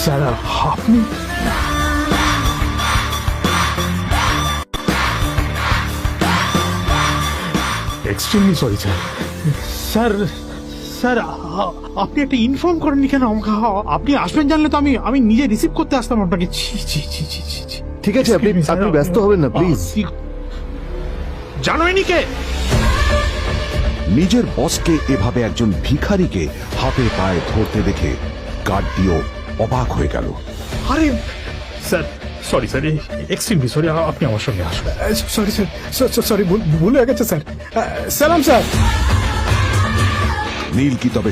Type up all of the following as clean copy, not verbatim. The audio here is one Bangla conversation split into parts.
স্যার আপনি extremely sorry sir. Sir sir আপনি একটা ইনফর্ম করেননি কেন আমাকে? আপনি আসবেন জানলে তো আমি নিজে রিসিভ করতে আসতাম আপনাকে। ঠিক আছে, আপনি ব্যস্ত হবেন না প্লিজ। জানোইনি কে? নিজের বসকে এভাবে একজন ভিখারিকে হাতে পায়ে ধরতে দেখে গার্ডটিও অবাক হয়ে গেল। আরে sir sorry sir, extremely sorry. আপনি আমার সঙ্গে আসবেন। সরি স্যার, সরি ভুল হয়ে গেছে স্যার। সালাম স্যার। নীল কি তবে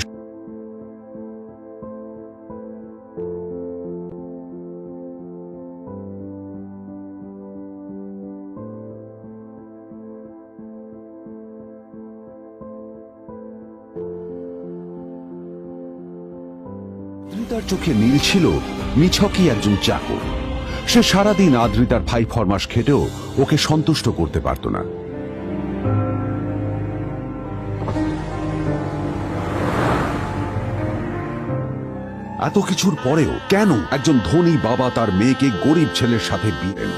আদ্রিতার চোখে নীল ছিল নিছকই একজন চাকর। সে সারাদিন আদ্রিতার ভাই ফরমাস খেটেও ওকে সন্তুষ্ট করতে পারত না। এত কিছুর পরেও কেন একজন ধনী বাবা তার মেয়েকে গরিব ছেলের সাথে বিয়ে দেন?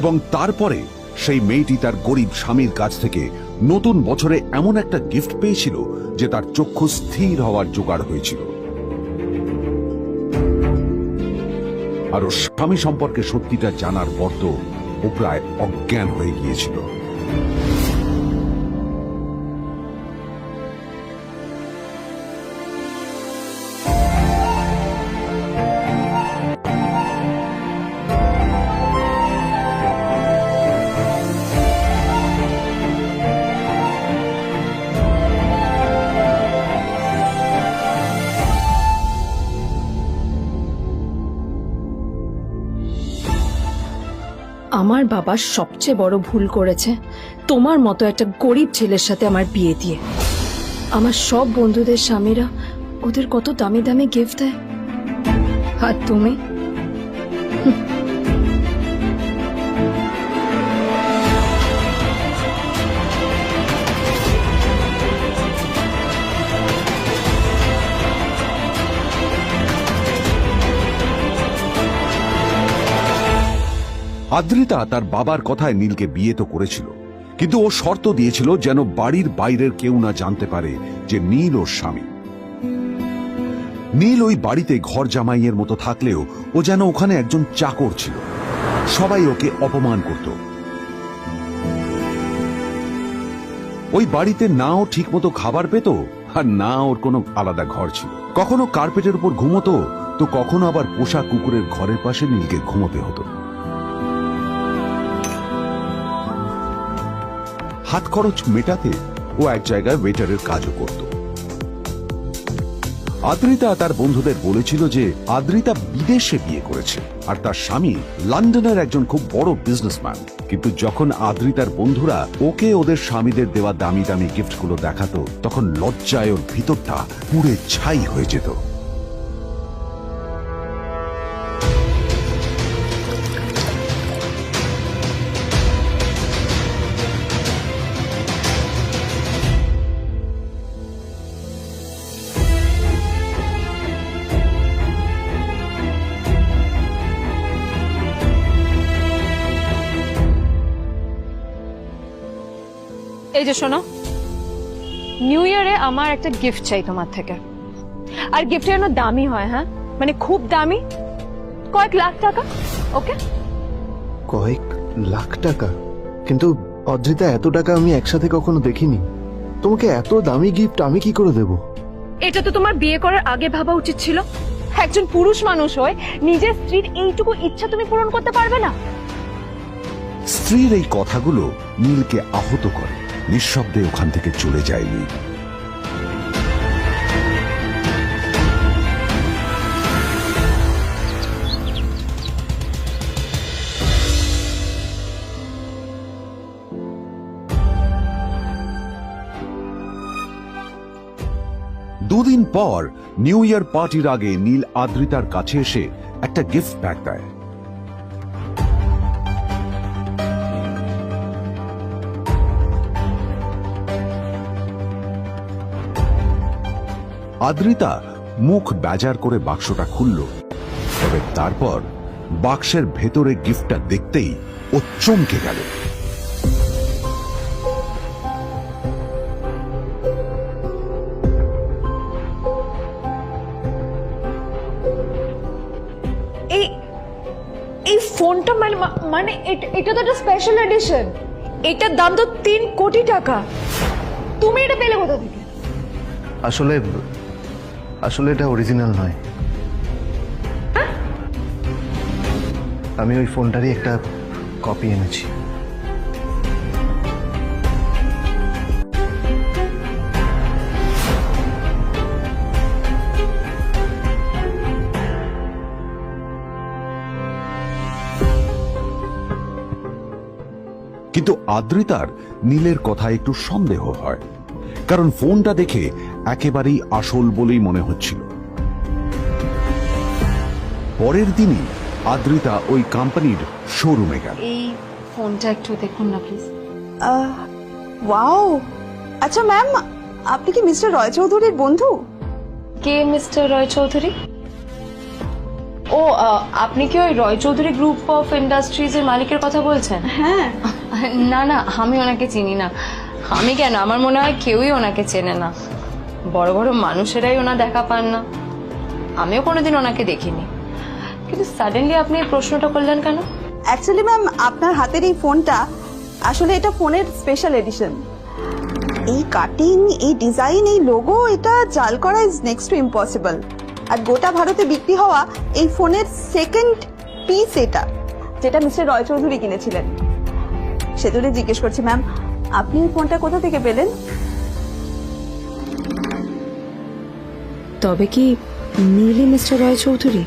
এবং তারপরে সেই মেয়েটি তার গরিব স্বামীর কাছ থেকে নতুন বছরে এমন একটা গিফট পেয়েছিল যে তার চক্ষু স্থির হওয়ার জোগাড় হয়েছিল। আর ওর স্বামী সম্পর্কে সত্যিটা জানার পর তো ও প্রায় অজ্ঞান হয়ে গিয়েছিল। আমার বাবা সবচেয়ে বড় ভুল করেছে তোমার মতো একটা গরিব ছেলের সাথে আমার বিয়ে দিয়ে। আমার সব বন্ধুদের স্বামীরা ওদের কত দামি দামি গিফট দেয়, আর তুমি আদ্রিতা তার বাবার কথায় নীলকে বিয়ে তো করেছিল, কিন্তু ও শর্ত দিয়েছিল যেন বাড়ির বাইরের কেউ না জানতে পারে যে নীল ওর স্বামী। নীল ওই বাড়িতে ঘর জামাইয়ের মতো থাকলেও ও যেন ওখানে একজন চাকর ছিল। সবাই ওকে অপমান করত। ওই বাড়িতে না ও ঠিক মতো খাবার পেত, আর না ওর কোনো আলাদা ঘর ছিল। কখনো কার্পেটের উপর ঘুমোতো, তো কখনো আবার পোষা কুকুরের ঘরের পাশে নীলকে ঘুমোতে হতো। হাত খরচ মেটাতে ও এক জায়গায় ওয়েটারের কাজও করত। আদ্রিতা তার বন্ধুদের বলেছিল যে আদ্রিতা বিদেশে বিয়ে করেছে আর তার স্বামী লন্ডনের একজন খুব বড় বিজনেসম্যান। কিন্তু যখন আদ্রিতার বন্ধুরা ওকে ওদের স্বামীদের দেওয়া দামি দামি গিফটগুলো দেখাতো, তখন লজ্জায় ওর ভিতরটা পুড়ে ছাই হয়ে যেত। এই যে শোনো, নিউ ইয়ারে আমার একটা গিফট চাই তোমার থেকে। আর গিফটটা যেন দামি হয়, হ্যাঁ মানে খুব দামি, কয়েক লাখ টাকা। ওকে? কয়েক লাখ টাকা? কিন্তু অদ্রিতা, এত টাকা আমি একসাথে কখনো দেখিনি। তোমাকে এত দামি গিফট আমি কি করে দেব? এটা তো তোমার বিয়ে করার আগে ভাবা উচিত ছিল। একজন পুরুষ মানুষ হয়ে নিজের স্ত্রীর এইটুকু ইচ্ছা তুমি পূরণ করতে পারবে না? স্ত্রীর এই কথাগুলো নীলকে আহত করে। নিঃশব্দে ওখান থেকে চলে যায় নীল। দুদিন পর নিউ ইয়ার পার্টির আগে নীল আদ্রিতার কাছে এসে একটা গিফট প্যাক দেয়। আদ্রিতা মুখ বেজার করে বাক্সটা খুলল, তবে তারপর বাক্সের ভেতরে গিফটটা দেখতেই ও চমকে গেল। এই এই ফোনটা মানে এটা তো একটা স্পেশাল এডিশন। এটার দাম তো 3 কোটি টাকা। তুমি এটা পেলে কোথা থেকে? আসলে আসলে এটা অরিজিনাল নয়। আমি ওই ফোনটারই একটা কপি এনেছি। কিন্তু আদ্রিতার নীলের কথা একটু সন্দেহ হয়, কারণ ফোনটা দেখে একেবারেই আসল বলেই মনে হচ্ছিল। পরের দিনই আদ্রিতা ওই কোম্পানির শোরুমে গেল। এই ফোনটা একটু দেখুন না প্লিজ। ওয়াও, আচ্ছা ম্যাম, আপনি কি মিস্টার রয় চৌধুরীর বন্ধু? কে মিস্টার রয় চৌধুরী? ও আপনি কি ওই রয় চৌধুরী গ্রুপ অফ ইন্ডাস্ট্রিজ এর মালিকের কথা বলছেন? হ্যাঁ। না না, আমি ওনাকে চিনি না। আমি কেন, আমার মনে হয় কেউই ওনাকে চেনে না। বড় বড় মানুষেরাই ওনা দেখা পান না। আমিও কোনোদিন ওনাকে দেখিনি, কিন্তু সাডেনলি আপনি এই প্রশ্নটা করলেন কেন? অ্যাকচুয়ালি ম্যাম, আপনার হাতের এই ফোনটা আসলে এটা ফোনের স্পেশাল এডিশন। এই কাটিং, এই ডিজাইন, এই লোগো, এটা জাল করা ইজ নেক্সট টু ইম্পসিবল। আর গোটা ভারতে বিক্রি হওয়া এই ফোনের সেকেন্ড পিস এটা, যেটা মিস্টার রয় চৌধুরী কিনেছিলেন। সেজন্য জিজ্ঞেস করছি ম্যাম, আপনি এই ফোনটা কোথা থেকে পেলেন? তবে কি নীলই মিস্টার রয় চৌধুরী,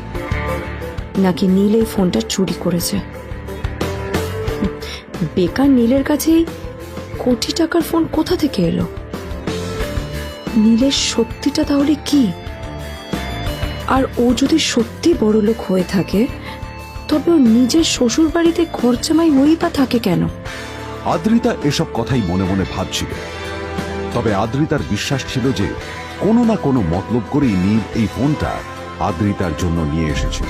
নাকি নীল এই ফোনটা চুরি করেছে? বেকার নীলের কাছেই কোটি টাকার ফোন কোথা থেকে এলো? নীলের সত্যিটা তাহলে কি? আর ও যদি সত্যি বড় লোক হয়ে থাকে, তবে ও নিজের শ্বশুর বাড়িতে খরচামাই হয়েই বা থাকে কেন? আদ্রিতা এসব কথাই মনে মনে ভাবছিল, তবে আদ্রিতার বিশ্বাস ছিল যে কোনো না কোনো মতলব করেই নীল এই ফোনটা আদ্রিতার জন্য নিয়ে এসেছিল।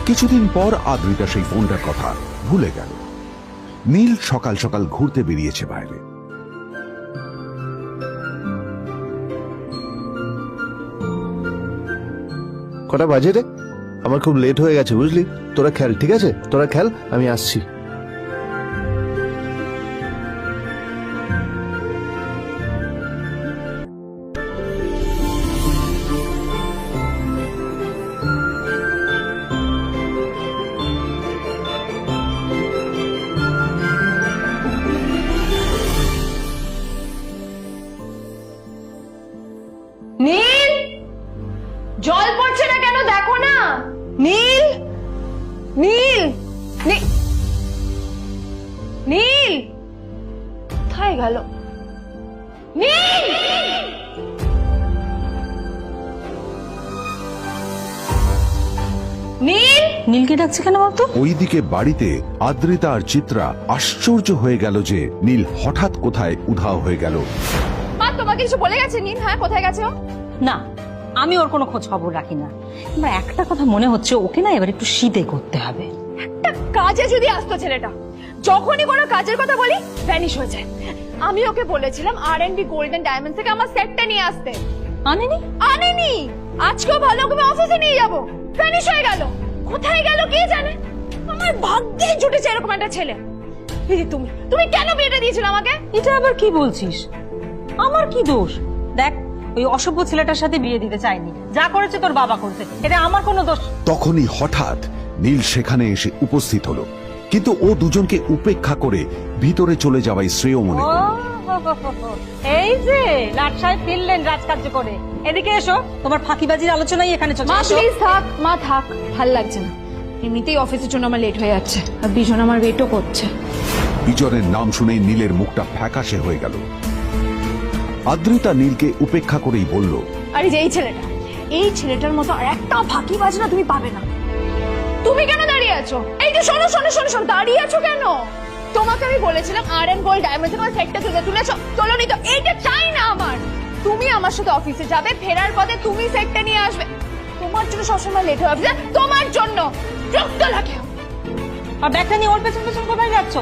কিছুদিন পর আদ্রিতা সেই ফোনটার কথা ভুলে গেল। নীল সকাল সকাল ঘুরতে বেরিয়েছে বাইরে। কটা বাজে রে? আমার খুব লেট হয়ে গেছে, বুঝলি? তোরা খেল, ঠিক আছে? তোরা খেল, আমি আসছি। নীল, জল পড়ছে না কেন দেখো না। নীল, নীল, নীল, নীল কোথায় গেল? নীল, নীল, নীলকে ডাকছে কেন বলতো? ওইদিকে বাড়িতে আদ্রিতা আর চিত্রা আশ্চর্য হয়ে গেল যে নীল হঠাৎ কোথায় উধাও হয়ে গেল। মা তোমাকে কিছু বলে গেছে নীল? হ্যাঁ, কোথায় গেছে ও? না, আমি ওর কোনো খোঁজ খবর রাখি না। আমার একটা কথা মনে হচ্ছে, ওকে না এবার একটু শীতে করতে হবে। একটা কাজে যদি আসতো ছেলেটা, যখনই কোনো কাজের কথা বলি ভ্যানিশ হয়ে যায়। আমি ওকে বলেছিলাম আর&বি গোল্ডেন ডায়মন্ড থেকে আমার সেটটা নিয়ে আসতে, আনেনি? আনেনি। আজকেও ভালো করে অফিসে নিয়ে যাব, ভ্যানিশ হয়ে গেল। কোথায় গেল কে জানে। আমার ভাগ্যে জুটেছে এরকম একটা ছেলে। দিদি, তুমি তুমি কেন বিয়েটা দিয়েছিলে আমাকে? এটা আবার কি বলছিস? আমার কি দোষ? দেখ, ওই অসভ্য ছেলেটার সাথে বিয়ে দিতে চাইনি। যা করেছে তোর বাবা করেছে, এটা আমার কোনো দোষ। তখনই হঠাৎ নীল সেখানে এসে উপস্থিত হলো, কিন্তু ও দুজনকে উপেক্ষা করে ভিতরে চলে যাওয়াই শ্রেয় মনে ও, করল। এই যে লাট সাহেব ফিরলেন রাজকার্য করে। এদিকে এসো, তোমার ফাঁকিবাজির আলোচনাই এখানে চলছে। মা এসো। প্লিজ থাক, মা থাক, ভাল লাগছে না। এমনিতেই অফিসের জন্য আমার লেট হয়ে যাচ্ছে, আর বিজন আমার ওয়েটও করছে। বিজনের নাম শুনেই নীলের মুখটা ফ্যাকাশে হয়ে গেল। আদ্রিতা নীলকে উপেক্ষা করেই বলল, আরে যে এই ছেলেটার মতো আর একটা ফাঁকি বাজনা তুমি পাবে না। তুমি কেন দাঁড়িয়ে আছো? এই যে শোনো শোনো শোনো শোনো, দাঁড়িয়ে আছো কেন? তোমাকে আমি বলেছিলাম আর.এন. গোল্ড ডায়মন্ডস এর সেটটা তুলেছো, চলোনি তো? এইটা চাই না আমার। তুমি আমার সাথে অফিসে যাবে, ফেরার পথে তুমি সেটটা নিয়ে আসবে। তোমার জন্য সবসময় লেট হয়ে যাবে, তোমার জন্য বিরক্ত লাগে। আর ব্যাগটা নিয়ে ওর পেছন পেছন কোথায় যাচ্ছ?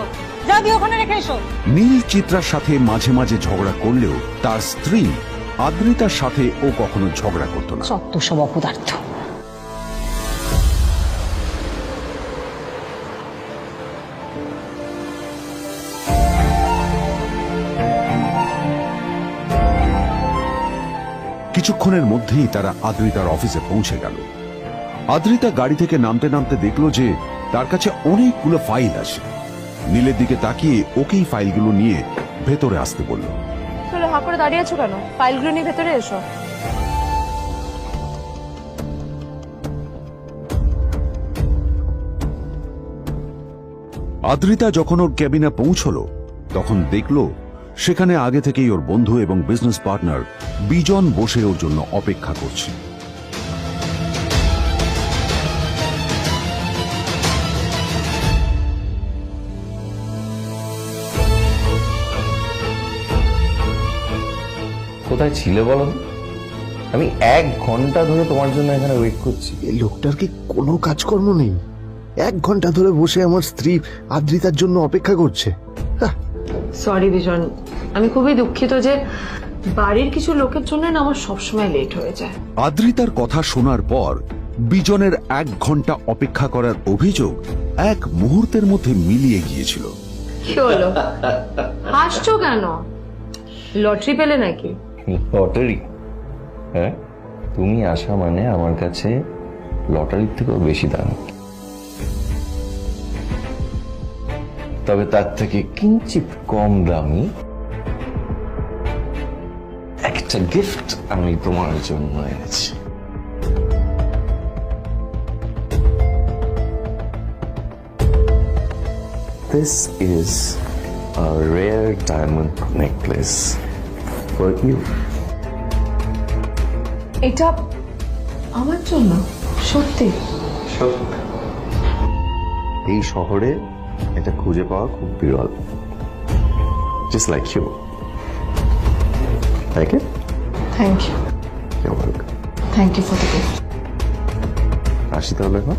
যা দিয়ে ওখানে রেখে এসো। নীল চিত্রার সাথে মাঝে মাঝে ঝগড়া করলেও তার স্ত্রী আদ্রিতার সাথে ও কখনো ঝগড়া করত না। সত্য সব অপদার্থ। কিছুক্ষণের মধ্যেই তারা আদ্রিতার অফিসে পৌঁছে গেল। আদ্রিতা গাড়ি থেকে নামতে নামতে দেখলো যে তার কাছে অনেকগুলো ফাইল আছে। নীলের দিকে তাকিয়ে ওকেই ফাইলগুলো নিয়ে ভেতরে আসতে বলল। চলো, হাঁ করে দাঁড়িয়ে আছো কেন? ফাইলগুলো নিয়ে ভেতরে এসো। আদ্রিতা যখন ওর ক্যাবিনে পৌঁছলো তখন দেখলো সেখানে আগে থেকেই ওর বন্ধু এবং বিজনেস পার্টনার বিজন বসে ওর জন্য অপেক্ষা করছে। কোথায় ছিলে বলো? আমি 1 ঘন্টা ধরে তোমার জন্য এখানে ওয়েট করছি। এই লোকটার কি কোনো কাজকর্ম নেই? 1 ঘন্টা ধরে বসে আমার স্ত্রী আদ্রিতার জন্য অপেক্ষা করছে। সরি বিজন, আমি খুবই দুঃখিত যে বাড়ির কিছু লোকের জন্য না আমার সবসময় লেট হয়ে যায়। আদ্রিতার কথা শোনার পর বিজনের 1 ঘন্টা অপেক্ষা করার অভিযোগ 1 মুহূর্তের মধ্যে মিলিয়ে গিয়েছিল। কি হলো, হাসছো কেন? লটারি পেলে নাকি? লটারি? হ্যাঁ, তুমি আসা মানে আমার কাছে লটারির থেকেও বেশি দাম। তবে তার থেকে কিঞ্চিত কম দামি একটা গিফট আমি তোমার জন্য এনেছি। This is a rare diamond necklace for you. এটা আমার জন্য? সত্যি? এই শহরে এটা খুঁজে পাওয়া খুব বিরল। Just like you. Like it? Thank you. You're welcome. Thank you for the gift. আসি তাহলে এখন।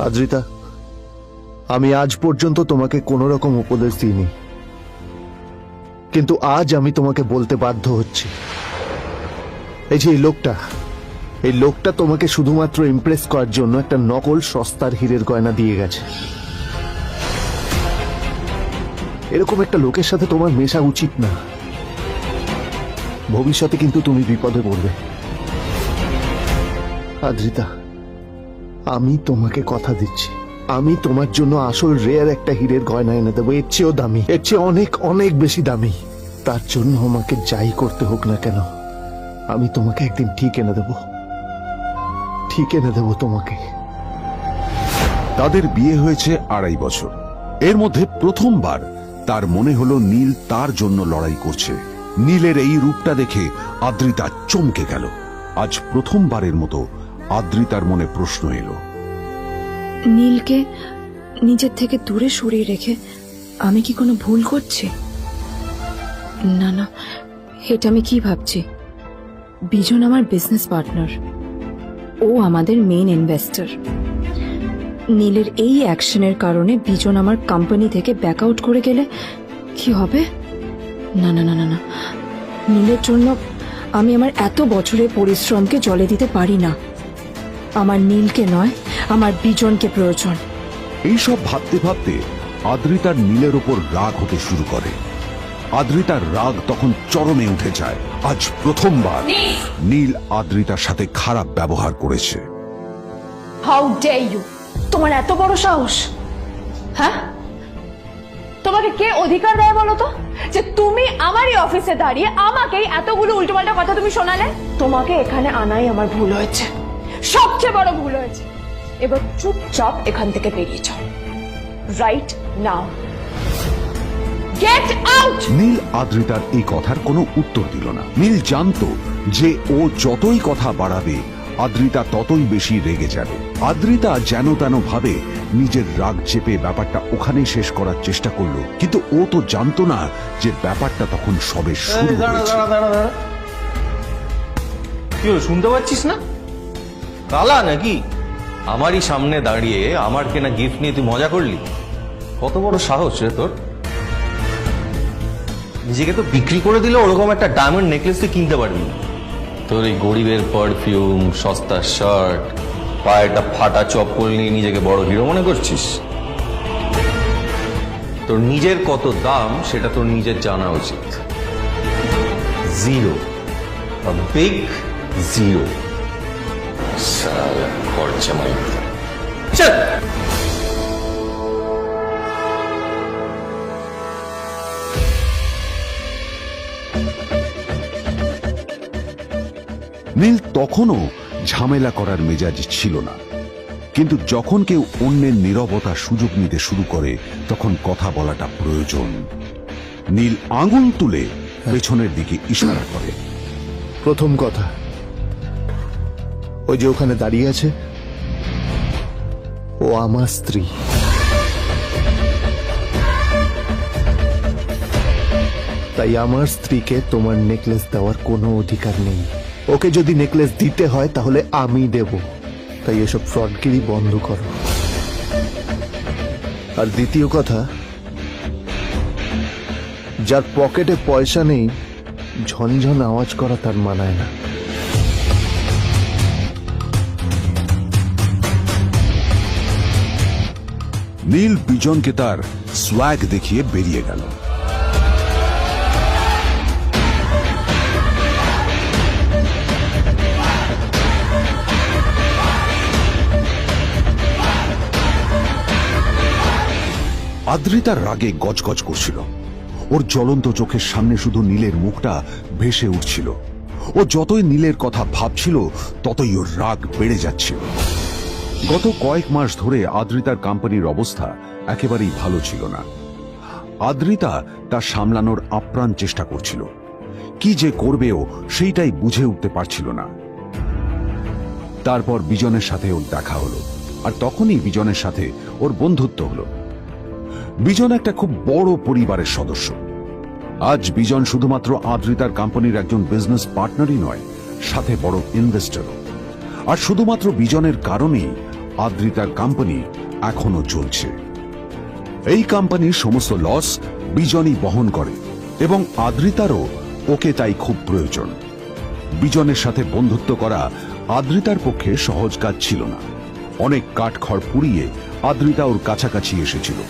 আদ্রিতা, আমি আজ পর্যন্ত তোমাকে কোনো রকম উপদেশ দিইনি, কিন্তু আজ আমি তোমাকে বলতে বাধ্য হচ্ছি। এই যে এই লোকটা তোমাকে শুধুমাত্র ইমপ্রেস করার জন্য একটা নকল সস্তার হীরের গয়না দিয়ে গেছে। এরকম একটা লোকের সাথে তোমার মেশা উচিত না। ভবিষ্যতে কিন্তু তুমি বিপদে পড়বে। আদ্রিতা, আমি তোমাকে কথা দিচ্ছি, আমি তোমার জন্য আসল রেয়ার একটা হীরের গয়না এনে দেবো, এর চেয়েও দামি, এর চেয়ে অনেক অনেক বেশি দামি। তার জন্য আমাকে যাই করতে হোক না কেন, আমি তোমাকে একদিন ঠিক এনে দেবো, ঠিক এনে দেবো তোমাকে। তাদের বিয়ে হয়েছে 2.5 বছর। এর মধ্যে প্রথমবার তার মনে হলো নীল তার জন্য লড়াই করছে। নীলের এই রূপটা দেখে আদ্রিতা চমকে গেল। আজ প্রথমবারের মতো আদ্রিতার মনে প্রশ্ন এলো, নীলকে নিজের থেকে দূরে সরিয়ে রেখে আমি কি কোনো ভুল করছি? না না, এটা আমি কি ভাবছি? বিজন আমার বিজনেস পার্টনার, ও আমাদের মেইন ইনভেস্টর। নীলের এই অ্যাকশনের কারণে বিজন আমার কোম্পানি থেকে ব্যাক আউট করে গেলে কি হবে? না না না না না, নীলের জন্য আমি আমার এত বছরের পরিশ্রমকে জলে দিতে পারি না। আমার নীলকে নয়, আমার বিজনকে প্রয়োজন। এইসব ভাবতে ভাবতে আদ্রিতার নীলের ওপর রাগ হতে শুরু করে। আদ্রিতার রাগ তখন চরমে উঠে যায়। আজ প্রথমবার নীল আদ্রিতার সাথে খারাপ ব্যবহার করেছে। How dare you! তোমার এত বড় সাহস! হ্যাঁ, তোমাকে কে অধিকার দেয় বলো তো যে তুমি আমারই অফিসে দাঁড়িয়ে আমাকেই এতগুলো উল্টোপাল্টা কথা তুমি শোনালে? তোমাকে এখানে আনাই আমার ভুল হয়েছে। সবচেয়ে বড় ভুল হয়েছে। এবার চুপচাপ এখান থেকে বেরিয়ে যাও, right now. Get out. Neel আদ্রিতার এই কথার কোনো উত্তর দিল না। নীল জানতো যে ও যতই কথা বাড়াবে আদ্রিতা ততই বেশি রেগে যাবে। আদ্রিতা যেন তেন ভাবে নিজের রাগ চেপে ব্যাপারটা ওখানেই শেষ করার চেষ্টা করলো, কিন্তু ও তো জানতো না যে ব্যাপারটা তখন সবে শুরু হয়েছে। কি হলো, শুনতে পাচ্ছিস না? কালা নাকি? আমারই সামনে দাঁড়িয়ে আমার কেনা গিফট নিয়ে তুই মজা করলি? কত বড় সাহস রে তোর! নিজেকে তো বিক্রি করে দিলে ওরকম একটা ডায়মন্ড নেকলেস তুই কিনতে পারবি না। তোর এই গরিবের পারফিউম, সস্তা শার্ট, পায়ে একটা ফাটা চপ্পল নিয়ে নিজেকে বড় হিরো মনে করছিস? তোর নিজের কত দাম সেটা তোর নিজের জানা উচিত। Zero, big zero. সালা খরচা মাই। চল। নীল তখনও ঝামেলা করার মেজাজ ছিল না, কিন্তু যখন কেউ অন্যের নীরবতা সুযোগ নিতে শুরু করে তখন কথা বলাটা প্রয়োজন। নীল আঙুল তুলে পেছনের দিকে ইশারা করে। প্রথম কথা, ওই যে ওখানে দাঁড়িয়ে আছে, ও আমার স্ত্রী। তাই আমার স্ত্রীকে তোমার নেকলেস দেওয়ার কোনো অধিকার নেই। ওকে যদি নেকলেস দিতে হয় তাহলে আমি দেব। তাই এসব ফ্রডগিরি বন্ধ করো। আর দ্বিতীয় কথা, যার পকেটে পয়সা নেই ঝনঝন আওয়াজ করা তার মানায় না। নীল বিজনকে তার সোয়াগ দেখিয়ে বেরিয়ে গেল। আদ্রিতার রাগে গজগজ করছিল। ওর জ্বলন্ত চোখের সামনে শুধু নীলের মুখটা ভেসে উঠছিল। ও যতই নীলের কথা ভাবছিল ততই ওর রাগ বেড়ে যাচ্ছিল। গত কয়েক মাস ধরে আদ্রিতার কোম্পানির অবস্থা একেবারেই ভালো ছিল না। আদ্রিতা তা সামলানোর আপ্রাণ চেষ্টা করছিল। কি যে করবেও সেইটাই বুঝে উঠতে পারছিল না। তারপর বিজনের সাথে ওর দেখা হলো, আর তখনই বিজনের সাথে ওর বন্ধুত্ব হলো। বিজন একটা খুব বড় পরিবারের সদস্য। আজ বিজন শুধুমাত্র আদ্রিতার কোম্পানির একজন বিজনেস পার্টনারই নয়, সাথে বড় ইনভেস্টরও। আর শুধুমাত্র বিজনের কারণেই আদ্রিতার কোম্পানি এখনো চলছে। এই কোম্পানির সমস্ত লস বিজনই বহন করে এবং আদ্রিতারও ওকে তাই খুব প্রয়োজন। বিজনের সাথে বন্ধুত্ব করা আদ্রিতার পক্ষে সহজ কাজ ছিল না। অনেক কাঠখড় পুড়িয়ে আদ্রিতা ওর কাছাকাছি এসেছিল।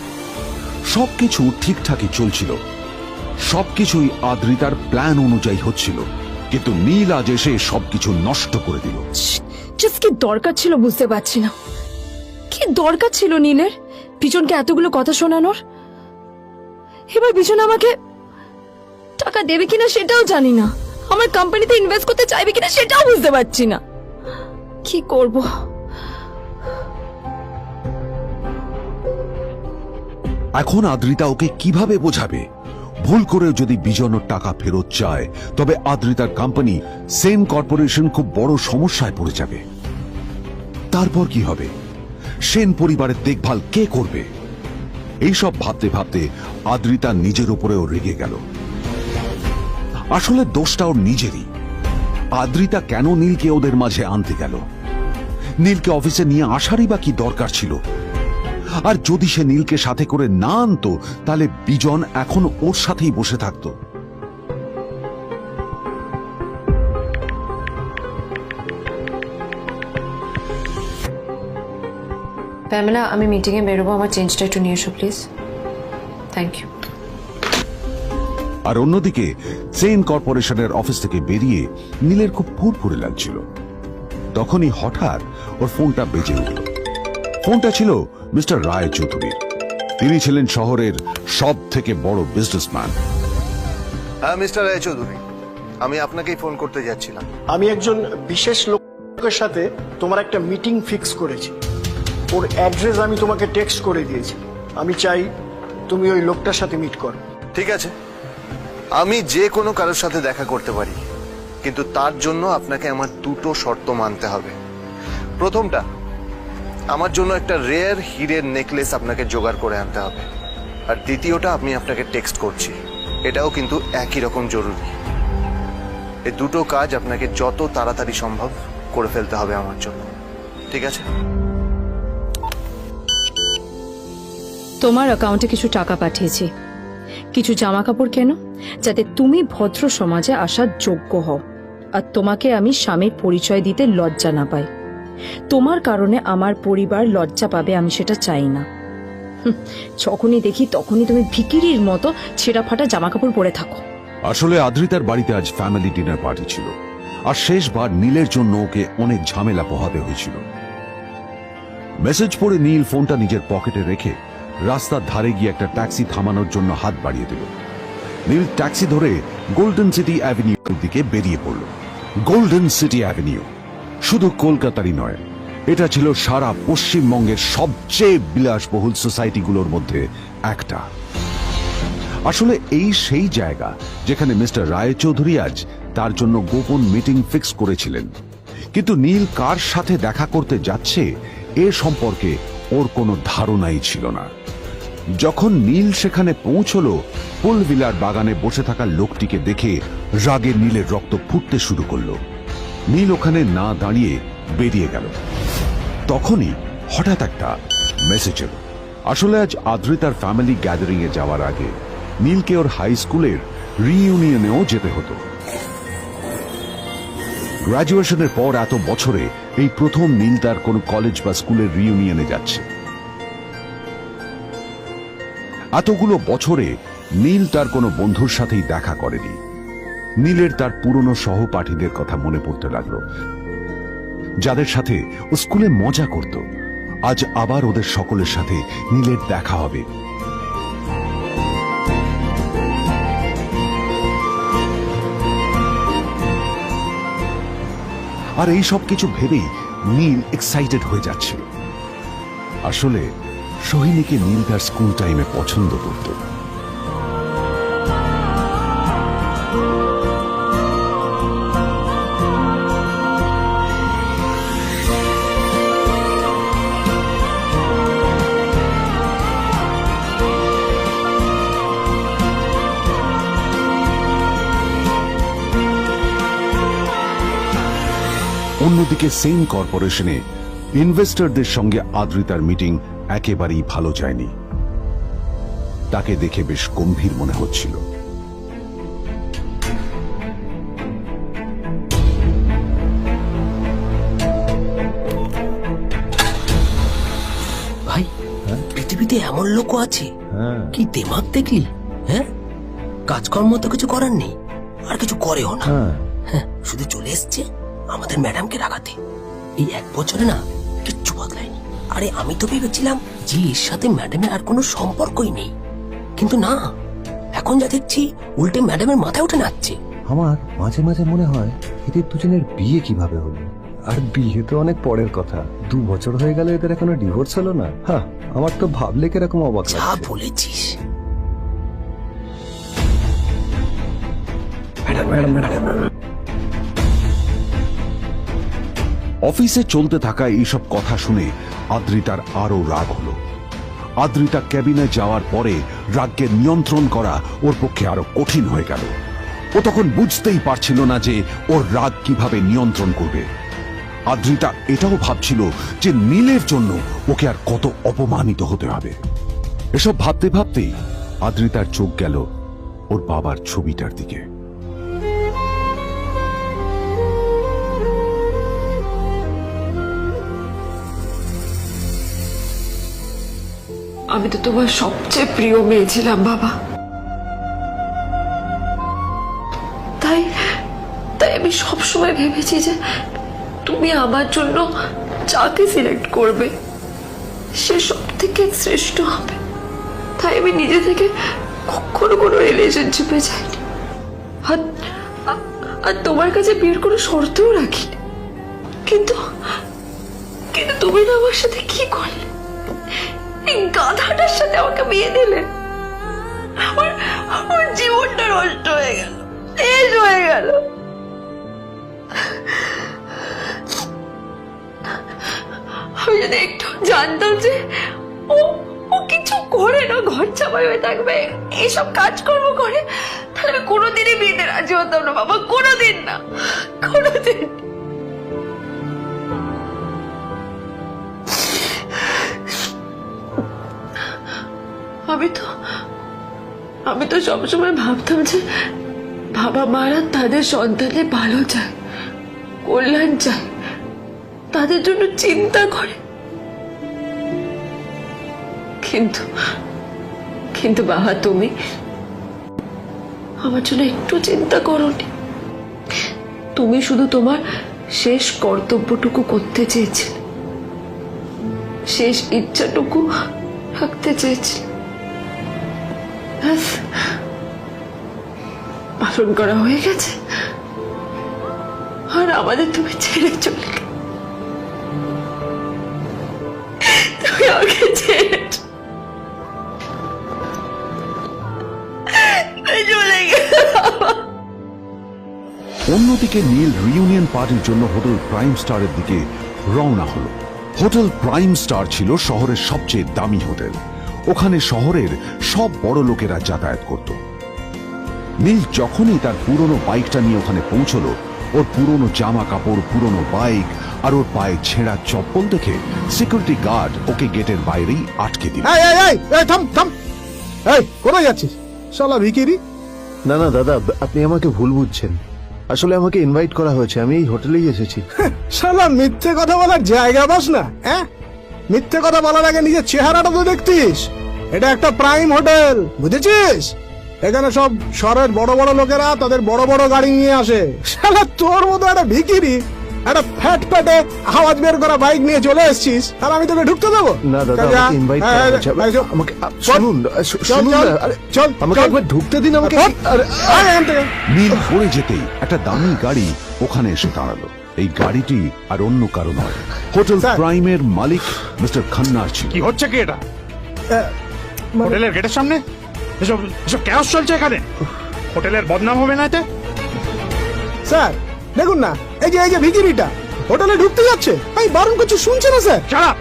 সবকিছু ঠিকঠাকই চলছিল, সবকিছুই আদ্রিতার প্ল্যান অনুযায়ী হচ্ছিল, কিন্তু নীল আজ এসে সবকিছু নষ্ট করে দিল। জাস্ট কি দরকার ছিল বুঝতে পারছি না। কি দরকার ছিল নীলের বিজনকে এতগুলো কথা শোনানোর? এবার বিজন আমাকে টাকা দেবে কিনা সেটাও জানি না। আমার কোম্পানিতে ইনভেস্ট করতে চাইবে কিনা সেটাও বুঝতে পারছি না। কি করব? এখন আদ্রিতা ওকে কিভাবে বোঝাবে? ভুল করে যদি বিজন ওর টাকা ফেরত চায় তবে আদ্রিতার কোম্পানি সেন কর্পোরেশন খুব বড় সমস্যায় পড়ে যাবে। তারপর কি হবে? সেন পরিবারের দেখভাল কে করবে? এইসব ভাবতে ভাবতে আদ্রিতা নিজের উপরেও রেগে গেল। আসলে দোষটা ওর নিজেরই। আদ্রিতা কেন নীলকে ওদের মাঝে আনতে গেল? নীলকে অফিসে নিয়ে আসারই বা কি দরকার ছিল? আর যদি সে নীলকে সাথে করে না আনতো তাহলে বিজন এখন ওর সাথেই বসে থাকতো। প্যামেলা, আমি মিটিংয়ে বেরোবো, আমার চেঞ্জটা একটু নিয়ে এসো প্লিজ। Thank you. আর অন্যদিকে সেন কর্পোরেশনের অফিস থেকে বেরিয়ে নীলের খুব ফুরফুরে লাগছিল। তখনই হঠাৎ ওর ফোনটা বেজে উঠল। ফোনটা ছিল মিস্টার রায় চৌধুরীর। তিনি ছিলেন শহরের সব থেকে বড় বিজনেসম্যান। হ্যাঁ মিস্টার রায়চৌধুরী, আমি আপনাকেই ফোন করতে যাচ্ছিলাম। আমি একজন বিশেষ লোক লোকের সাথে তোমার একটা মিটিং ফিক্স করেছি। ওর অ্যাড্রেস আমি তোমাকে টেক্সট করে দিয়েছি। আমি চাই তুমি ওই লোকটার সাথে মিট করো। ঠিক আছে, আমি যে কোনো কারোর সাথে দেখা করতে পারি, কিন্তু তার জন্য আপনাকে আমার দুটো শর্ত মানতে হবে। প্রথমটা, আমার জন্য একটা রেয়ার হীরের নেকলেস আপনাকে জোগাড় করে আনতে হবে। আর দ্বিতীয়টা, আমি আপনাকে টেক্সট করছি, এটাও কিন্তু একই রকম জরুরি। এই দুটো কাজ আপনাকে যত তাড়াতাড়ি সম্ভব করে ফেলতে হবে আমার জন্য, ঠিক আছে? তোমার অ্যাকাউন্টে কিছু টাকা পাঠিয়েছি, কিছু জামা কাপড় কেন, যাতে তুমি ভদ্র সমাজে আসার যোগ্য হও, আর তোমাকে আমি স্বামীর পরিচয় দিতে লজ্জা না পাই। তোমার কারণে আমার পরিবার লজ্জা পাবে, আমি সেটা চাই না। যখনই দেখি তখনই তুমি ভিখিরির মতো ছেঁড়া ফাটা জামা কাপড় পরে থাকো। আসলে আদ্রিতার বাড়িতে আজ ফ্যামিলি ডিনার পার্টি ছিল, আর শেষবার নীলের জন্য ওকে অনেক ঝামেলা পোহাতে হয়েছিল। মেসেজ পড়ে নীল ফোনটা নিজের পকেটে রেখে রাস্তার ধারে গিয়ে একটা ট্যাক্সি থামানোর জন্য হাত বাড়িয়ে দিল। নীল ট্যাক্সি ধরে গোল্ডেন সিটি অ্যাভিনিউর দিকে বেরিয়ে পড়ল। গোল্ডেন সিটি অ্যাভিনিউ শুধু কলকাতারই নয়, এটা ছিল সারা পশ্চিমবঙ্গের সবচেয়ে বিলাসবহুল সোসাইটিগুলোর মধ্যে একটা। আসলে এই সেই জায়গা যেখানে মিস্টার রায়চৌধুরী আজ তার জন্য গোপন মিটিং ফিক্স করেছিলেন। কিন্তু নীল কার সাথে দেখা করতে যাচ্ছে এ সম্পর্কে ওর কোনো ধারণাই ছিল না। যখন নীল সেখানে পৌঁছলো, পুলভিলার বাগানে বসে থাকা লোকটিকে দেখে রাগে নীলের রক্ত ফুটতে শুরু করলো। নীল ওখানে না দাঁড়িয়ে বেরিয়ে গেল। তখনই হঠাৎ একটা মেসেজ এলো। আসলে আজ আদ্রিতার ফ্যামিলি গ্যাদারিং এ যাওয়ার আগে নীলকে ওর হাই স্কুলের রিইউনিয়নেও যেতে হতো। গ্র্যাজুয়েশনের পর এত বছরে এই প্রথম নীল তার কোনো কলেজ বা স্কুলের রিইউনিয়নে যাচ্ছে। এতগুলো বছরে নীল তার কোনো বন্ধুর সাথেই দেখা করেনি। নীলের তার পুরনো সহপাঠীদের কথা মনে পড়তে লাগলো, যাদের সাথে ও স্কুলে মজা করত। আজ আবার ওদের সকলের সাথে নীলের দেখা হবে। আর এই সব কিছু ভেবেই নীল এক্সাইটেড হয়ে যাচ্ছিল। আসলে সোহিনীকে নীল তার স্কুল টাইমে পছন্দ করত। অন্যদিকে সেম কর্পোরেশনে ইনভেস্টরদের সঙ্গে আদ্রিতার মিটিং একেবারেই ভালো যায়নি। তাকে দেখে বেশ গম্ভীর মনে হচ্ছিল। ভাই, পৃথিবীতে এমন লোকও আছে, কি দিমাগ দেখলি? হ্যাঁ, কাজকর্ম তো কিছু করার নেই, আর কিছু করেও না। হ্যাঁ, শুধু চলে এসছে আমাদের ম্যাডামকে রাখাতে। এই 1 বছরে না কিচ্ছু বদলায়নি। আরে আমি তো ভেবেছিলাম যে এর সাথে ম্যাডামের আর কোনো সম্পর্কই নেই, কিন্তু না, এখন যা দেখছি উল্টে ম্যাডামের মাথায় উঠে নাচছে। আমার মাঝে মাঝে মনে হয় এদের দুজনের বিয়ে কিভাবে হলো। আর বিয়ে তো অনেক পরের কথা, 2 বছর হয়ে গেল এদের এখনো ডিভোর্স হলো না। হ্যাঁ, আমার তো ভাবলে কিরকম অবাক যা লাগছে। বলেছিস। অফিসে চলতে থাকা এইসব কথা শুনে আদ্রিতার আরো রাগ হলো। আদ্রিতা ক্যাবিনে যাওয়ার পরে রাগকে নিয়ন্ত্রণ করা ওর পক্ষে আরো কঠিন হয়ে গেল। ও তখন বুঝতেই পারছিল না যে ওর রাগ কিভাবে নিয়ন্ত্রণ করবে। আদ্রিতা এটাও ভাবছিল যে নীলের জন্য ওকে আর কত অপমানিত হতে হবে। এসব ভাবতে ভাবতেই আদ্রিতার চোখ গেল ওর বাবার ছবিটার দিকে। আমি তো তোমার সবচেয়ে প্রিয় মেয়ে ছিলাম বাবা, তাই তাই আমি সবসময় ভেবেছি যে তুমি আমার জন্য যাকে সিলেক্ট করবে সে সব থেকে শ্রেষ্ঠ হবে। তাই আমি নিজে থেকে কখনো কোনো রিলেশনশিপে যাইনি, আর তোমার কাছে বিয়ের কোনো শর্তও রাখিনি। কিন্তু কিন্তু তুমি না আমার সাথে কি করলে? এই গাধাটার সাথে আমাকে বিয়ে দিলে। আমার আমার জীবনটা নষ্ট হয়ে গেল, শেষ হয়ে গেল। আমি যদি একটু জানতাম যে ও ও কিছু করে না, ঘর চাপাই হয়ে থাকবে, এইসব কাজকর্ম করে, তাহলে আমি কোনোদিনই বিয়েতে রাজি হতাম না বাবা, কোনোদিন না, কোনোদিন। আমি তো সবসময় ভাবতাম যে বাবা মারা তাদের সন্তানের ভালো চায়, কল্যাণ চায়, তাদের জন্য চিন্তা করে। কিন্তু কিন্তু বাবা, তুমি আমার জন্য একটু চিন্তা করোনি। তুমি শুধু তোমার শেষ কর্তব্যটুকু করতে চেয়েছিলে, শেষ ইচ্ছাটুকু রাখতে চেয়েছিলে, ব্যাস পালন করা হয়ে গেছে। আর আমাদের তুমি ছেড়ে চলে গেলে, তুমি আমাকে ছেড়ে চলে গেলে। অন্যদিকে নীল রিইউনিয়ন পার্টির জন্য হোটেল প্রাইম স্টারের দিকে রওনা হলো। হোটেল প্রাইম স্টার ছিল শহরের সবচেয়ে দামি হোটেল। ওখানে শহরের সব বড় লোকেরা যাতায়াত করত। নীল যখনই তার পুরনো বাইকটা নিয়ে ওখানে পৌঁছলো, ওর পুরনো জামা কাপড়, পুরনো বাইক আর ওর পায়ে ছেঁড়া চপ্পল দেখে সিকিউরিটি গার্ড ওকে গেটের বাইরেই আটকে দিল। থাম থাম, এই কোথায় যাচ্ছিস শালা ভিকিরি? না না দাদা, আপনি আমাকে ভুল বুঝছেন। আসলে আমাকে ইনভাইট করা হয়েছে, আমি এই হোটেলেই এসেছি। শালা মিথ্যে কথা বলার জায়গা পাস না? হ্যাঁ, মিথ্যে কথা বলার আগে নিজের চেহারাটা তো দেখতিস। এটা একটা প্রাইম হোটেল, বুঝেছিস? এখানে সব শহরের বড় বড় লোকেরা তাদের বড় বড় গাড়ি নিয়ে আসে। শালা তোর মতো একটা ভিকিরি একটা ফ্যাট প্যাটে আওয়াজ বের করা বাইক নিয়ে চলে এসেছিস, আর আমি তোকে ঢুকতে দেবো না দাদা, আমাকে ইনভাইট করা হয়েছে। আমাকে শুনুন শুনুন না, আরে চল আমাকে একবার ঢুকতে দিন আমাকে। নীল পড়ে যেতেই একটা দামি গাড়ি ওখানে এসে দাঁড়ালো। এই গাড়িটি আর অন্য কারো নয়, হোটেল প্রাইমের মালিক মিস্টার খান্নার ছিল। কি হচ্ছে কি এটা? হোটেলের গেটের সামনে এসব এসব ক্যাশ চলছে এখানে। হোটেলের বদনাম হবে না এতে? স্যার দেখুন না, এই যে ভিকিরিটা হোটেলে ঢুকতে যাচ্ছে, আমি বারণ করছি, শুনছে না স্যার? শালা,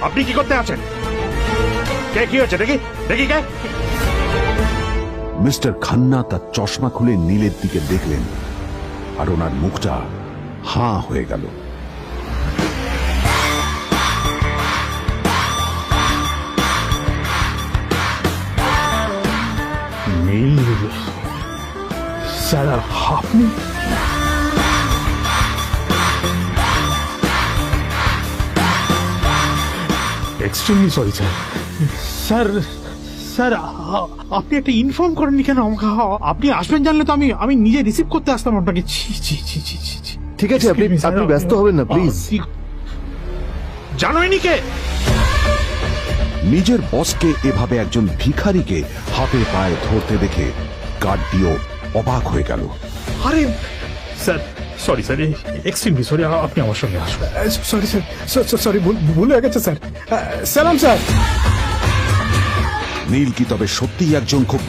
আপনি কি করতে আছেন? কে কি হচ্ছে দেখি দেখি কে? মিস্টার খান্না তার চশমা খুলে নীলের দিকে দেখলেন, আর ওনার মুখটা হাঁ হয়ে গেল। নীল স্যার, আপনি? Extremely sorry sir. Sir sir, আপনি একটা ইনফর্ম করেননি কেন আমাকে? আপনি আসবেন জানলে তো আমি নিজে রিসিভ করতে আসতাম আপনাকে। ঠিক আছে, আপনি ব্যস্ত হবেন না প্লিজ। জানোইনি কে? নিজের বসকে এভাবে একজন ভিখারিকে হাতে পায়ে ধরতে দেখে গার্ডটিও অবাক হয়ে গেল। আরে sir, sorry sir, extremely sorry, আপনি আমার সঙ্গে আসবেন। সরি স্যার, সরি, ভুল হয়ে গেছে স্যার। সালাম স্যার। নীল কি তবে সত্যিই একজন খুব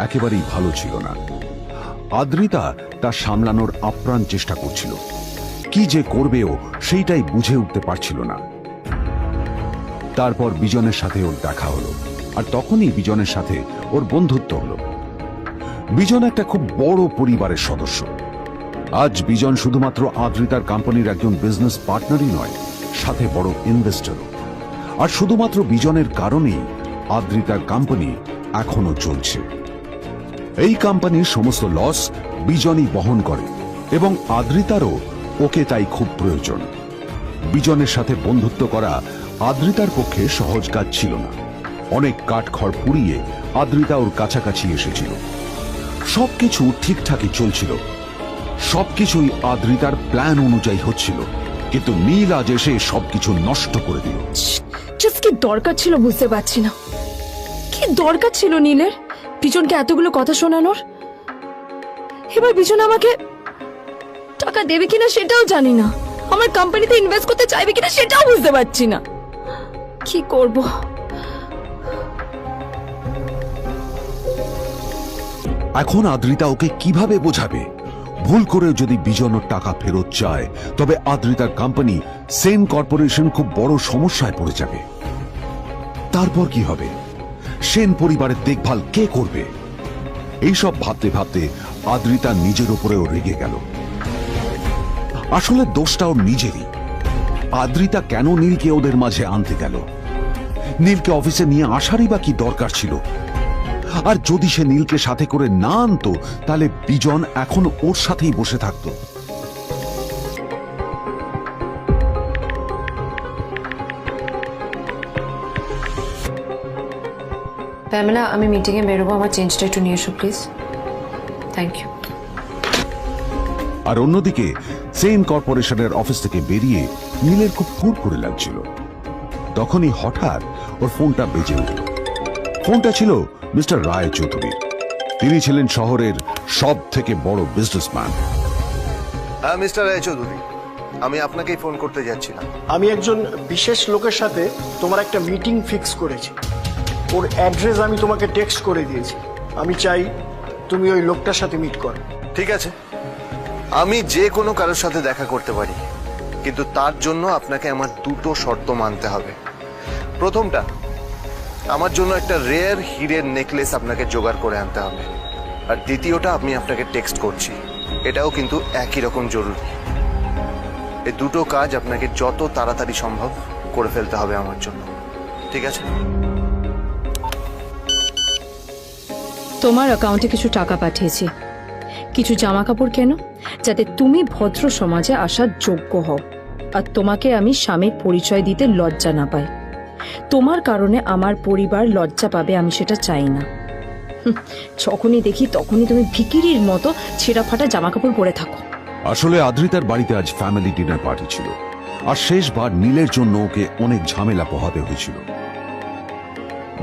একেবারেই ভালো ছিল না। আদ্রিতা তা সামলানোর আপ্রাণ চেষ্টা করছিল, কি যে করবেও সেইটাই বুঝে উঠতে পারছিল না। তারপর বিজনের সাথে ওর দেখা হলো, আর তখনই বিজনের সাথে ওর বন্ধুত্ব হলো। বিজন একটা খুব বড় পরিবারের সদস্য। আজ বিজন শুধুমাত্র আদ্রিতার কোম্পানির একজন বিজনেস পার্টনারই নয়, সাথে বড় ইনভেস্টরও। আর শুধুমাত্র বিজনের কারণেই আদ্রিতার কোম্পানি এখনো চলছে। এই কোম্পানির সমস্ত লস বিজনই বহন করে, এবং আদ্রিতারও ওকে তাই খুব প্রয়োজন। বিজনের সাথে বন্ধুত্ব করা আদ্রিতার পক্ষে সহজ কাজ ছিল না। অনেক কাঠখড় পুড়িয়ে আদ্রিতা ওর কাছাকাছি এসেছিল। সবকিছু ঠিকঠাকই চলছিল, সবকিছুই আদ্রিতার প্ল্যান অনুযায়ী হচ্ছিল, কিন্তু নীল আজ এসে সবকিছু নষ্ট করে দিল। জাস্ট কি দরকার ছিল বুঝতে পারছি না। কি দরকার ছিল নীলের বিজনকে এতগুলো কথা শোনানোর? এবার বিজন আমাকে টাকা দেবে কিনা সেটাও জানি না, আমার কোম্পানিতে ইনভেস্ট করতে চাইবে কিনা সেটাও বুঝতে পারছি না। কি করব? এখন আদ্রিতা ওকে কিভাবে বোঝাবে? ভুল করে যদি বিজন ওর টাকা ফেরত চায়, তবে আদ্রিতার কোম্পানি সেন কর্পোরেশন খুব বড় সমস্যায় পড়ে যাবে। তারপর কি হবে? সেন পরিবারের দেখভাল কে করবে? এইসব ভাবতে ভাবতে আদ্রিতা নিজের উপরেও রেগে গেল। আসলে দোষটা ওর নিজেরই। আদ্রিতা কেন নীলকে ওদের মাঝে আনতে গেল? নীলকে অফিসে নিয়ে আসারই বা কি দরকার ছিল? আর যদি সে নীলকে সাথে করে না আনতো, তাহলে বিজন এখন ওর সাথেই বসে থাকতো। প্যামেলা, আমি মিটিং এ বেরোবো, আমার চেঞ্জটা একটু নিয়ে এসো প্লিজ। Thank you. আর অন্যদিকে সেন কর্পোরেশনের অফিস থেকে বেরিয়ে নীলের খুব ফুর করে লাগছিল। তখনই হঠাৎ ওর ফোনটা বেজে উঠল। ফোনটা ছিল মিস্টার রায় চৌধুরী। তিনি ছিলেন শহরের সব থেকে বড় বিজনেসম্যান। হ্যাঁ মিস্টার রায়চৌধুরী, আমি আপনাকেই ফোন করতে যাচ্ছিলাম। আমি একজন বিশেষ লোকের সাথে তোমার একটা মিটিং ফিক্স করেছি। ওর অ্যাড্রেস আমি তোমাকে টেক্সট করে দিয়েছি। আমি চাই তুমি ওই লোকটার সাথে মিট করো। ঠিক আছে, আমি যে কোনো কারোর সাথে দেখা করতে পারি, কিন্তু তার জন্য আপনাকে আমার দুটো শর্ত মানতে হবে। প্রথমটা, আমার জন্য একটা রেয়ার হীরের নেকলেস আপনাকে জোগাড় করে আনতে হবে। আর দ্বিতীয়টা, আমি আপনাকে টেক্সট করছি, এটাও কিন্তু একই রকম জরুরি। এই দুটো কাজ আপনাকে যত তাড়াতাড়ি সম্ভব করে ফেলতে হবে আমার জন্য, ঠিক আছে? তোমার অ্যাকাউন্টে কিছু টাকা পাঠিয়েছি, কিছু জামা কাপড় কেন, যাতে তুমি ভদ্র সমাজে আসার যোগ্য হও, আর তোমাকে আমি স্বামীর পরিচয় দিতে লজ্জা না পাই। তোমার কারণে আমার পরিবার লজ্জা পাবে, আমি সেটা চাই না। যখনই দেখি তখনই তুমি ভিখিরির মতো ছেঁড়া ফাটা জামা কাপড় পরে থাকো। আসলে আদ্রিতার বাড়িতে আজ ফ্যামিলি ডিনার পার্টি ছিল, আর শেষবার নীলের জন্য ওকে অনেক ঝামেলা পোহাতে হয়েছিল।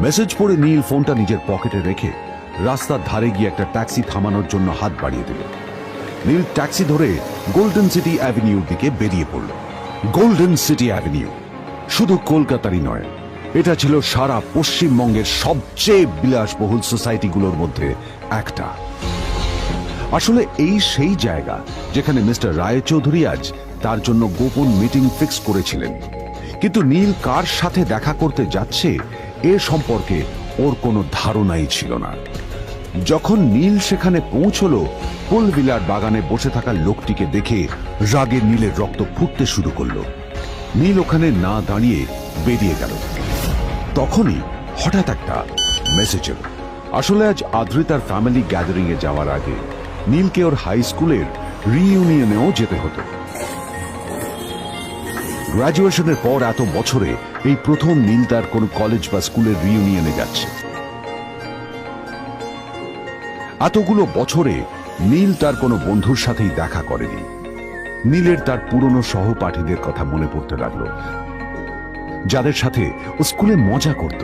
মেসেজ পড়ে নীল ফোনটা নিজের পকেটে রেখে রাস্তার ধারে গিয়ে একটা ট্যাক্সি থামানোর জন্য হাত বাড়িয়ে দিল। নীল ট্যাক্সি ধরে গোল্ডেন সিটি অ্যাভিনিউর দিকে বেরিয়ে পড়ল। গোল্ডেন সিটি অ্যাভিনিউ শুধু কলকাতারই নয়, এটা ছিল সারা পশ্চিমবঙ্গের সবচেয়ে বিলাসবহুল সোসাইটিগুলোর মধ্যে একটা। আসলে এই সেই জায়গা যেখানে মিস্টার রায়চৌধুরী আজ তার জন্য গোপন মিটিং ফিক্স করেছিলেন। কিন্তু নীল কার সাথে দেখা করতে যাচ্ছে এ সম্পর্কে ওর কোনো ধারণাই ছিল না। যখন নীল সেখানে পৌঁছলো, ফুলভিলার বাগানে বসে থাকা লোকটিকে দেখে রাগে নীলের রক্ত ফুটতে শুরু করলো। নীল ওখানে না দাঁড়িয়ে বেরিয়ে গেল। তখনই হঠাৎ একটা মেসেজ এলো। আসলে আজ আদ্রিতার ফ্যামিলি গ্যাদারিং এ যাওয়ার আগে নীলকে ওর হাই স্কুলের রিইউনিয়নেও যেতে হতো। গ্রাজুয়েশনের পর এত বছরে এই প্রথম নীল তার কোন কলেজ বা স্কুলের রিইউনিয়নে যাচ্ছে। এতগুলো বছরে নীল তার কোনো বন্ধুর সাথেই দেখা করেনি। নীলের তার পুরনো সহপাঠীদের কথা মনে পড়তে লাগলো, যাদের সাথে ও স্কুলে মজা করত।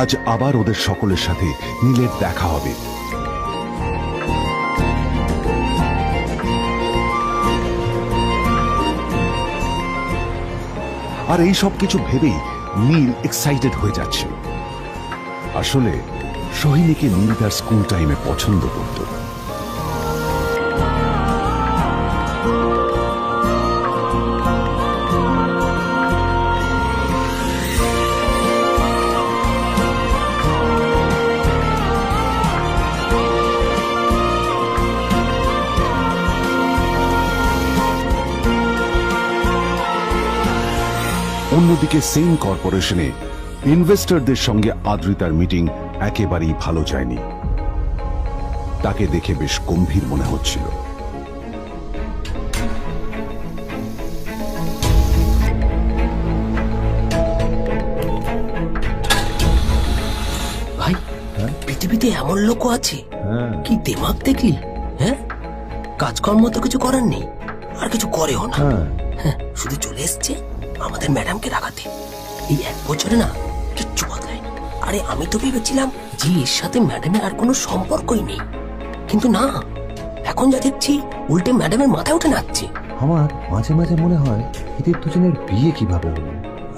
আজ আবার ওদের সকলের সাথে নীলের দেখা হবে। আর এই সব কিছু ভেবেই নীল এক্সাইটেড হয়ে যাচ্ছিল। আসলে সোহিনীকে নীল তার স্কুল টাইমে পছন্দ করত। অন্যদিকে সেম কর্পোরেশনে ইনভেস্টরদের সঙ্গে আদ্রিতার মিটিং একেবারেই ভালো যায়নি। তাকে দেখে বেশ গম্ভীর মনে হচ্ছিল। ভাই পৃথিবীতে এমন লোকও আছে, কি দেমাগ দেখলি? হ্যাঁ, কাজকর্ম তো কিছু করার নেই, আর কিছু করেও না। হ্যাঁ, শুধু চলে এসছে আমাদের ম্যাডামকে রাখাতে। এই 1 বছরে না কিচ্ছু বদলায়নি। আরে আমি তো ভেবেছিলাম যে এর সাথে ম্যাডামের আর কোনো সম্পর্কই নেই, কিন্তু না, এখন যা দেখছি উল্টে ম্যাডামের মাথায় উঠে নাচছে। আমার মাঝে মাঝে মনে হয় এদের দুজনের বিয়ে কিভাবে হলো।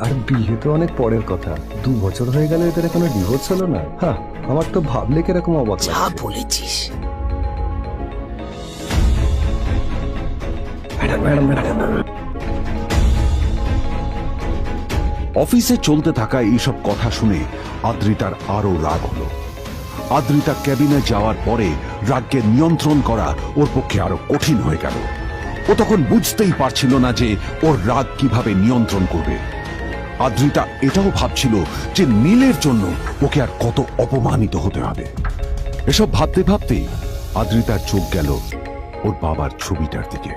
আর বিয়ে তো অনেক পরের কথা, 2 বছর হয়ে গেল এদের এখনো ডিভোর্স হলো না। হ্যাঁ, আমার তো ভাবলে কিরকম অবাক যা লাগছে। বলেছিস। অফিসে চলতে থাকা এইসব কথা শুনে আদ্রিতার আরো রাগ হলো। আদ্রিতা ক্যাবিনে যাওয়ার পরে রাগকে নিয়ন্ত্রণ করা ওর পক্ষে আরো কঠিন হয়ে গেল। ও তখন বুঝতেই পারছিল না যে ওর রাগ কিভাবে নিয়ন্ত্রণ করবে। আদ্রিতা এটাও ভাবছিল যে নীলের জন্য ওকে আর কত অপমানিত হতে হবে। এসব ভাবতে ভাবতেই আদ্রিতার চোখ গেল ওর বাবার ছবিটার দিকে।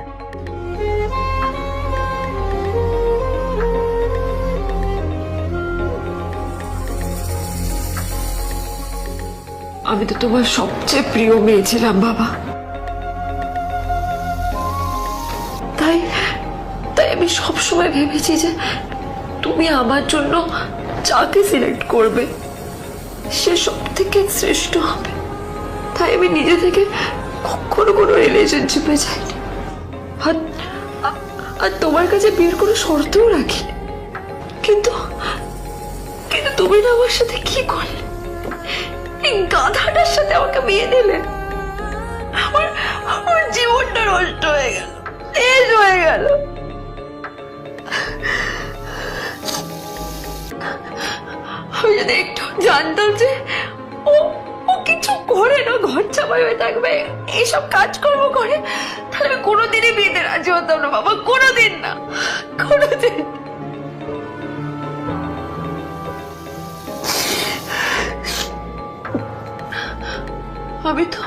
আমি তো তোমার সবচেয়ে প্রিয় মেয়ে ছিলাম বাবা, তাই তাই আমি সবসময় ভেবেছি যে তুমি আমার জন্য যাকে সিলেক্ট করবে সে সব থেকে শ্রেষ্ঠ হবে। তাই আমি নিজে থেকে কখনো কোনো রিলেশনশিপে যাইনি, আর তোমার কাছে বিয়ের কোনো শর্তও রাখিনি। কিন্তু কিন্তু তুমি না আমার সাথে কি করলে? এই গাধাটার সাথে আমাকে বিয়ে দিলে। আমার জীবনটা নষ্ট হয়ে গেল, শেষ হয়ে গেল। আমি যদি একটু জানতাম যে ও ও কিছু করে না, ঘর চাপাই হয়ে থাকবে, এইসব কাজকর্ম করে, তাহলে আমি কোনোদিনই বিয়েতে রাজি হতাম না বাবা, কোনোদিন না, কোনোদিন। আমি তো